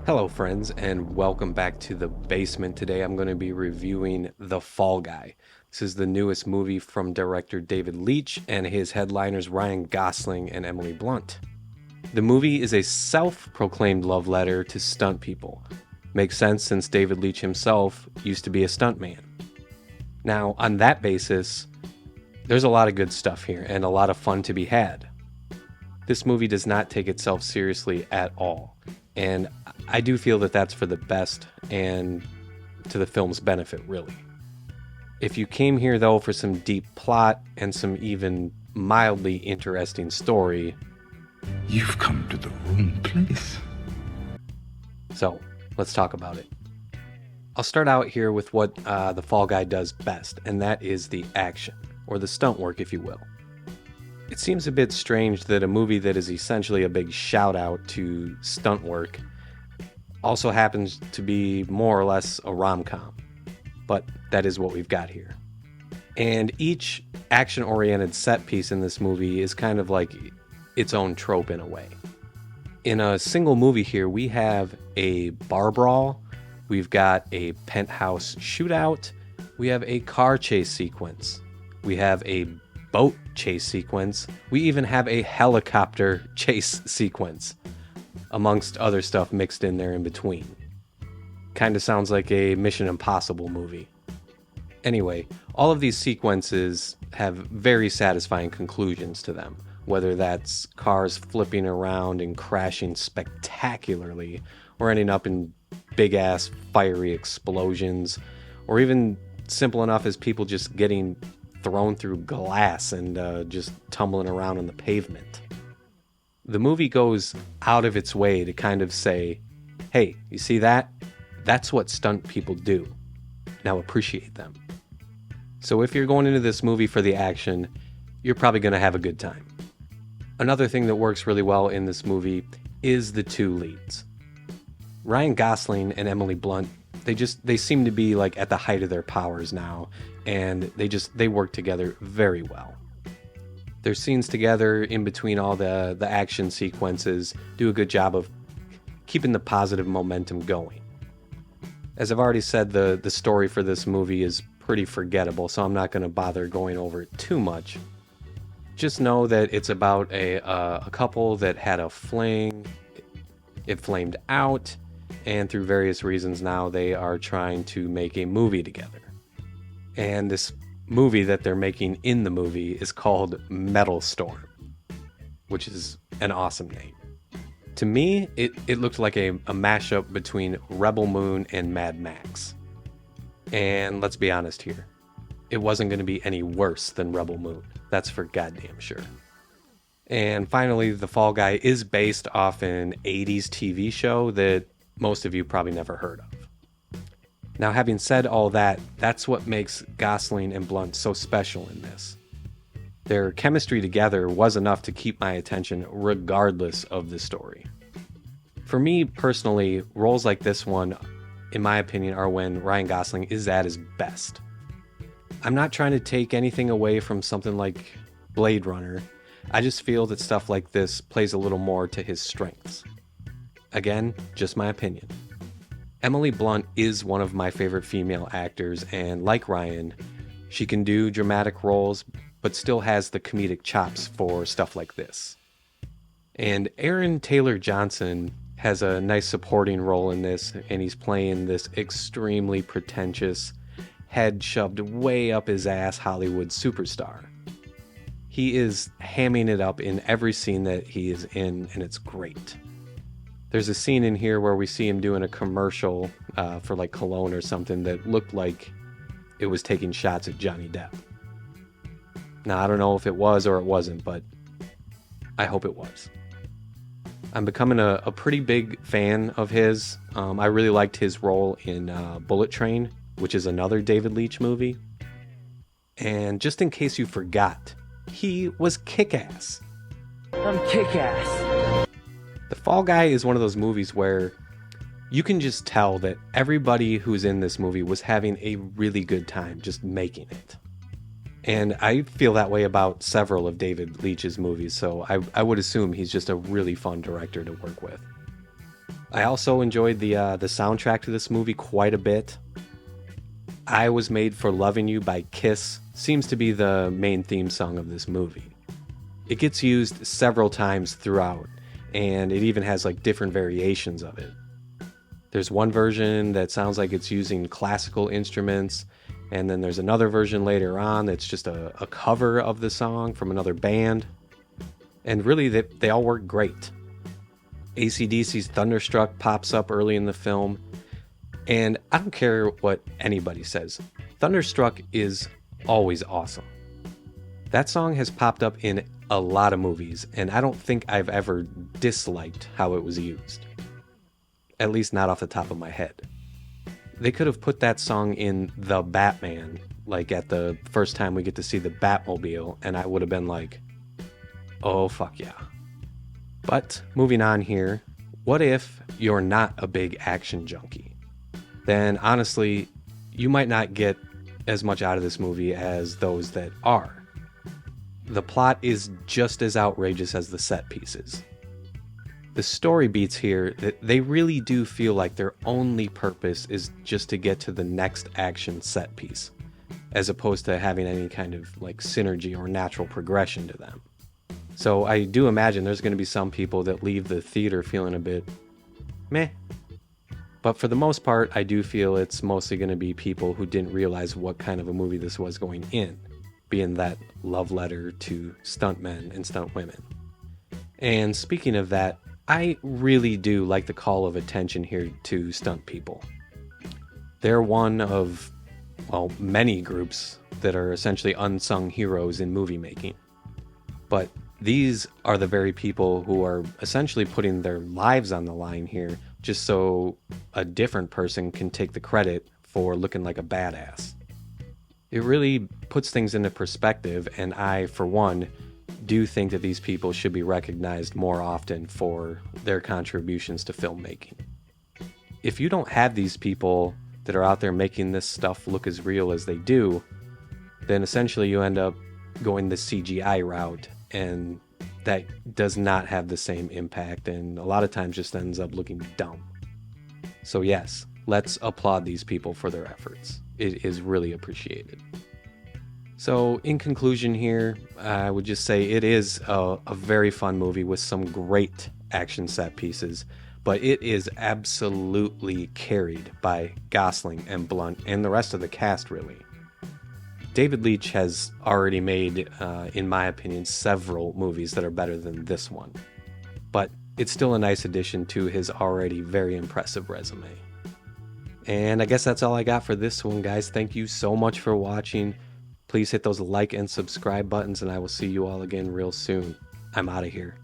Hello friends and welcome back to the basement. Today I'm going to be reviewing The Fall Guy. This is the newest movie from director David Leitch and his headliners Ryan Gosling and Emily Blunt. The movie is a self-proclaimed love letter to stunt people. Makes sense since David Leitch himself used to be a stuntman. Now, on that basis, there's a lot of good stuff here and a lot of fun to be had. This movie does not take itself seriously at all, and I do feel that that's for the best and to the film's benefit, really. If you came here, though, for some deep plot and some even mildly interesting story, You've come to the wrong place. so let's talk about it. I'll start out here with what The Fall Guy does best, and that is the action, or the stunt work, if you will. It seems a bit strange that a movie that is essentially a big shout out to stunt work also happens to be more or less a rom-com, but that is what we've got here. And each action-oriented set piece in this movie is kind of like its own trope in a way. In a single movie here, we have a bar brawl, we've got a penthouse shootout, we have a car chase sequence, we have a boat chase sequence, we even have a helicopter chase sequence, amongst other stuff mixed in there in between. Kinda sounds like a Mission Impossible movie. Anyway, all of these sequences have very satisfying conclusions to them, whether that's cars flipping around and crashing spectacularly, or ending up in big-ass fiery explosions, or even simple enough as people just getting thrown through glass and just tumbling around on the pavement. The movie goes out of its way to kind of say, hey, you see that? That's what stunt people do. Now appreciate them. So if you're going into this movie for the action, you're probably going to have a good time. Another thing that works really well in this movie is the two leads. Ryan Gosling and Emily Blunt, they seem to be like at the height of their powers now, and they work together very well. Their scenes together in between all the action sequences do a good job of keeping the positive momentum going. As I've already said, the story for this movie is pretty forgettable, so I'm not going to bother going over it too much. Just know that it's about a couple that had a fling, it flamed out, and through various reasons now they are trying to make a movie together. And this movie that they're making in the movie is called Metal Storm, which is an awesome name. To me, it looked like a mashup between Rebel Moon and Mad Max. And let's be honest here, it wasn't going to be any worse than Rebel Moon. That's for goddamn sure. And finally, The Fall Guy is based off an 80s TV show that most of you probably never heard of. Now, having said all that, that's what makes Gosling and Blunt so special in this. Their chemistry together was enough to keep my attention regardless of the story. For me personally, roles like this one, in my opinion, are when Ryan Gosling is at his best. I'm not trying to take anything away from something like Blade Runner. I just feel that stuff like this plays a little more to his strengths. Again, just my opinion. Emily Blunt is one of my favorite female actors, and like Ryan, she can do dramatic roles, but still has the comedic chops for stuff like this. And Aaron Taylor Johnson has a nice supporting role in this, and he's playing this extremely pretentious, head shoved way up his ass Hollywood superstar. He is hamming it up in every scene that he is in, and it's great. There's a scene in here where we see him doing a commercial for like cologne or something that looked like it was taking shots at Johnny Depp. Now, I don't know if it was or it wasn't, but I hope it was. I'm becoming a pretty big fan of his. I really liked his role in Bullet Train, which is another David Leitch movie. And just in case you forgot, he was Kick-Ass. I'm Kick-Ass. The Fall Guy is one of those movies where you can just tell that everybody who's in this movie was having a really good time just making it. And I feel that way about several of David Leitch's movies, so I would assume he's just a really fun director to work with. I also enjoyed the soundtrack to this movie quite a bit. I Was Made for Loving You by Kiss seems to be the main theme song of this movie. It gets used several times throughout, and it even has like different variations of it. There's one version that sounds like it's using classical instruments, and then there's another version later on that's just a cover of the song from another band. And really, they all work great. AC/DC's Thunderstruck pops up early in the film, and I don't care what anybody says, Thunderstruck is always awesome. That song has popped up in a lot of movies, and I don't think I've ever disliked how it was used. At least not off the top of my head. They could have put that song in The Batman, like at the first time we get to see the Batmobile, and I would have been like, oh fuck yeah. But moving on here, what if you're not a big action junkie? Then honestly, you might not get as much out of this movie as those that are. The plot is just as outrageous as the set pieces. The story beats here, they really do feel like their only purpose is just to get to the next action set piece, as opposed to having any kind of like synergy or natural progression to them. So I do imagine there's going to be some people that leave the theater feeling a bit meh. But for the most part, I do feel it's mostly going to be people who didn't realize what kind of a movie this was going in, being that love letter to stuntmen and stuntwomen. And speaking of that, I really do like the call of attention here to stunt people. They're one of, well, many groups that are essentially unsung heroes in movie making. But these are the very people who are essentially putting their lives on the line here just so a different person can take the credit for looking like a badass. It really puts things into perspective, and I, for one, do think that these people should be recognized more often for their contributions to filmmaking. If you don't have these people that are out there making this stuff look as real as they do, then essentially you end up going the CGI route, and that does not have the same impact, and a lot of times just ends up looking dumb. So yes, let's applaud these people for their efforts. It is really appreciated. So in conclusion here, I would just say it is a very fun movie with some great action set pieces, but it is absolutely carried by Gosling and Blunt and the rest of the cast, really. David Leitch has already made, in my opinion, several movies that are better than this one, but it's still a nice addition to his already very impressive resume. And I guess that's all I got for this one, guys. Thank you so much for watching. Please hit those like and subscribe buttons, and I will see you all again real soon. I'm out of here.